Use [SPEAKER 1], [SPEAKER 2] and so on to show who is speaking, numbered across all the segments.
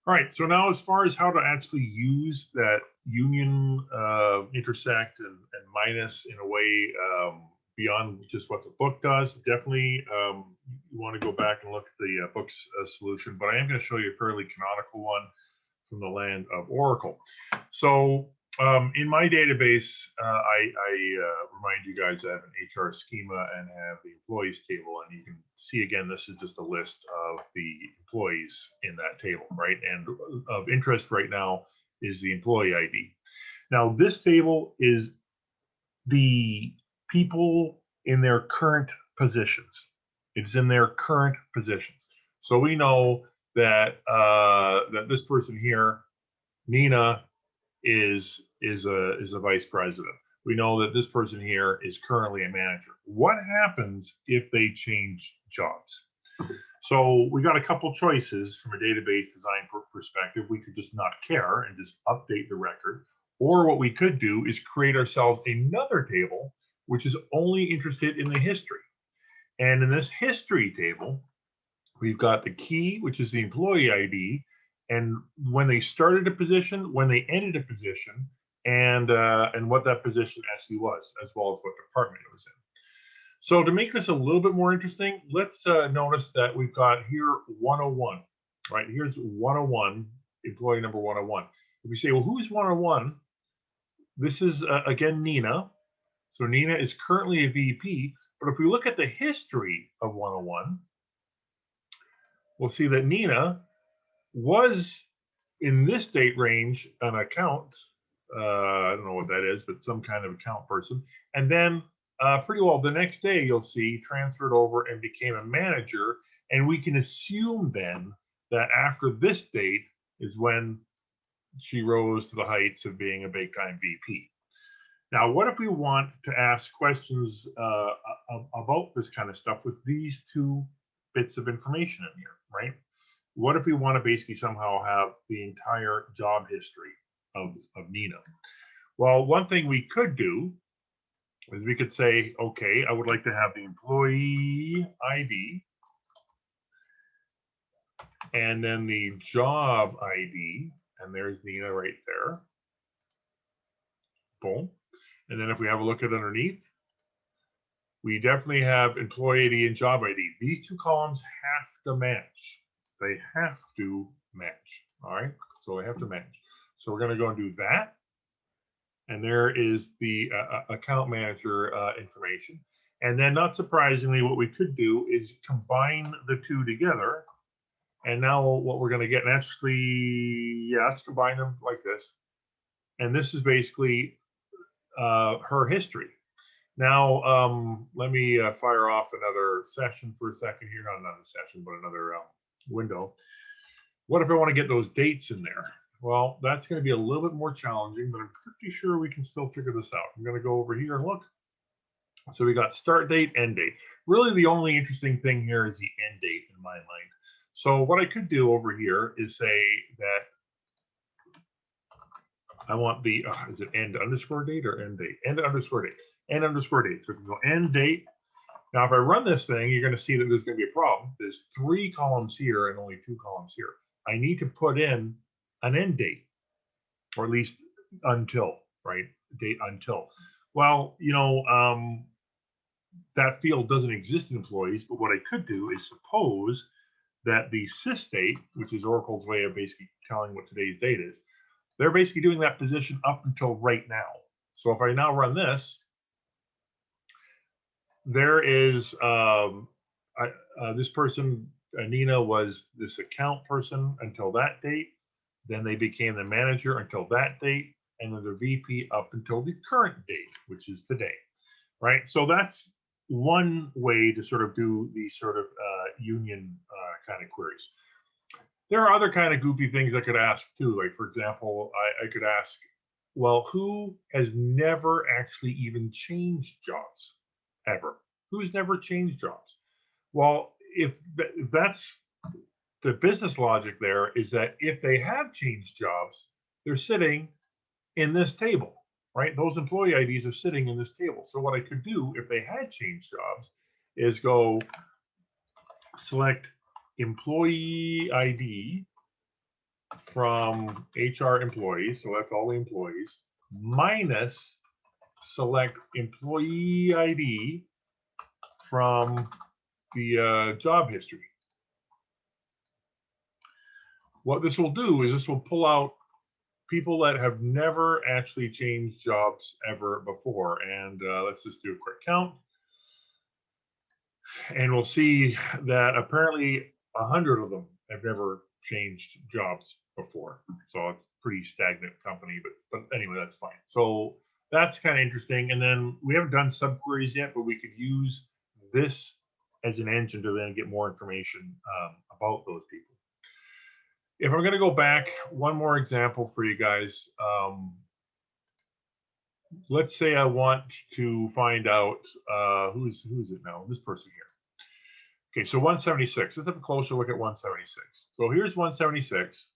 [SPEAKER 1] All right, so now as far as how to actually use that union intersect and minus in a way beyond just what the book does, definitely you want to go back and look at the book's solution, but I am going to show you a fairly canonical one from the land of Oracle. So in my database, I remind you guys I have an HR schema and have the employees table. And you can see, again, this is just a list of the employees in that table, right? And of interest right now is the employee ID. Now, this table is the people in their current positions. It's in their current positions. So we know that that this person here, Nina, is a vice president. We know that this person here is currently a manager. What happens if they change jobs? So we got a couple choices from a database design perspective. We could just not care and just update the record. Or what we could do is create ourselves another table, which is only interested in the history. And in this history table, we've got the key, which is the employee ID, and when they started a position, when they ended a position, and what that position actually was, as well as what department it was in. So to make this a little bit more interesting, let's notice that we've got here 101, right? Here's 101, employee number 101. If we say, well, who's 101? This is, again, Nina. So Nina is currently a VP, but if we look at the history of 101, we'll see that Nina was in this date range an account. I don't know what that is, but some kind of account person. And then pretty well the next day, you'll see transferred over and became a manager. And we can assume then that after this date is when she rose to the heights of being a big time VP. Now, what if we want to ask questions about this kind of stuff with these two bits of information in here, right? What if we want to basically somehow have the entire job history of Nina? Well, one thing we could do is we could say, okay, I would like to have the employee ID and then the job ID, and there's Nina right there. Boom. And then if we have a look at underneath, we definitely have employee ID and job ID. These two columns have to match. They have to match. All right, so they have to match. So we're going to go and do that. And there is the account manager information. And then, not surprisingly, what we could do is combine the two together. And now what we're going to get, and actually, yeah, let's combine them like this. And this is basically her history. Now, let me fire off another session for a second here. Not another session, but another window. What if I want to get those dates in there? Well, that's going to be a little bit more challenging, but I'm pretty sure we can still figure this out. I'm going to go over here and look. So we got start date, end date. Really, the only interesting thing here is the end date in my mind. So what I could do over here is say that I want the, is it end underscore date or end date? End underscore date. End underscore date. So we can go end date. Now, if I run this thing, you're going to see that there's going to be a problem. There's 3 columns here and only 2 columns here. I need to put in an end date, or at least until, right? Date until. Well, you know, that field doesn't exist in employees, but what I could do is suppose that the sys date, which is Oracle's way of basically telling what today's date is, they're basically doing that position up until right now. So if I now run this, there is this person, Nina, was this account person until that date. Then they became the manager until that date, and then the VP up until the current date, which is today, right? So that's one way to sort of do these sort of union kind of queries. There are other kind of goofy things I could ask too. Like, for example, I could ask, well, who has never actually even changed jobs ever? Who's never changed jobs? Well, if that's the business logic, there is that if they have changed jobs, they're sitting in this table, right? Those employee IDs are sitting in this table. So what I could do if they had changed jobs is go select employee ID from HR employees, so that's all the employees, minus select employee ID from the job history. What this will do is this will pull out people that have never actually changed jobs ever before. And let's just do a quick count. And we'll see that apparently 100 of them have never changed jobs before. So it's a pretty stagnant company, but anyway, that's fine. So that's kind of interesting. And then we haven't done subqueries yet, but we could use this as an engine to then get more information about those people. If I'm going to go back, one more example for you guys. Let's say I want to find out who is it now? This person here. Okay, so 176. Let's have a closer look at 176. So here's 176.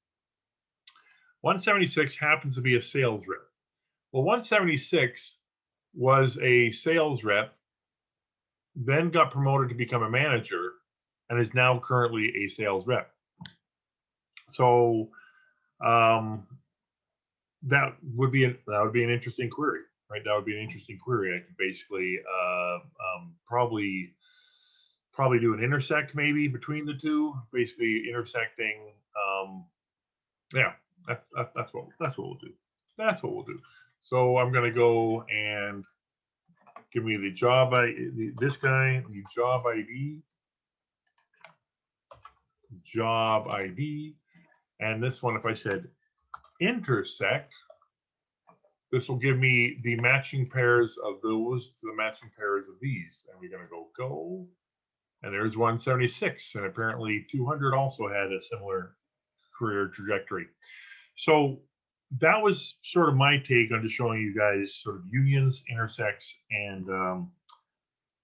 [SPEAKER 1] 176 happens to be a sales rep. Well, 176 was a sales rep, then got promoted to become a manager, and is now currently a sales rep. So that would be an interesting query, right? That would be an interesting query. I could basically probably do an intersect maybe between the two, basically intersecting. Yeah, that's what we'll do. That's what we'll do. So I'm going to go and give me the job this guy, the job ID, and this one, if I said intersect, this will give me the matching pairs of those to the matching pairs of these. And we're going to go, and there's 176. And apparently 200 also had a similar career trajectory. So that was sort of my take on just showing you guys sort of unions, intersects, and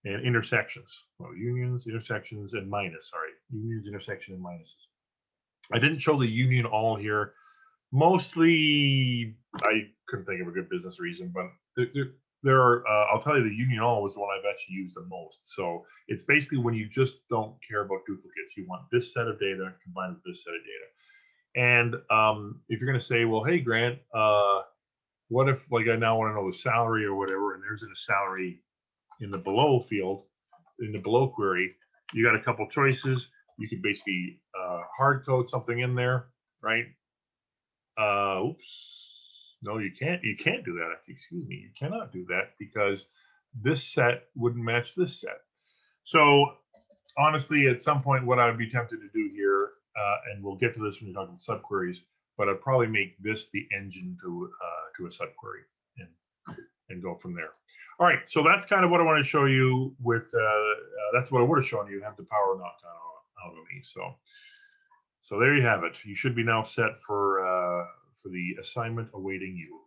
[SPEAKER 1] intersections. Well, unions, intersections, and minus. Sorry, unions, intersection, and minuses. I didn't show the union all here. Mostly, I couldn't think of a good business reason, but there are. I'll tell you, the union all was the one I've actually used the most. So it's basically when you just don't care about duplicates. You want this set of data combined with this set of data. And if you're going to say, well, hey, Grant, what if like I now want to know the salary or whatever, and there's a salary in the below field, in the below query, you got a couple choices. You could basically hard code something in there, right? Oops, no, you can't. You can't do that. Excuse me, you cannot do that because this set wouldn't match this set. So honestly, at some point, what I would be tempted to do here, and we'll get to this when you're talking subqueries, but I'd probably make this the engine to a subquery and go from there. All right, so that's kind of what I want to show you with, that's what I would have shown you, have the power knocked out of me. So there you have it. You should be now set for the assignment awaiting you.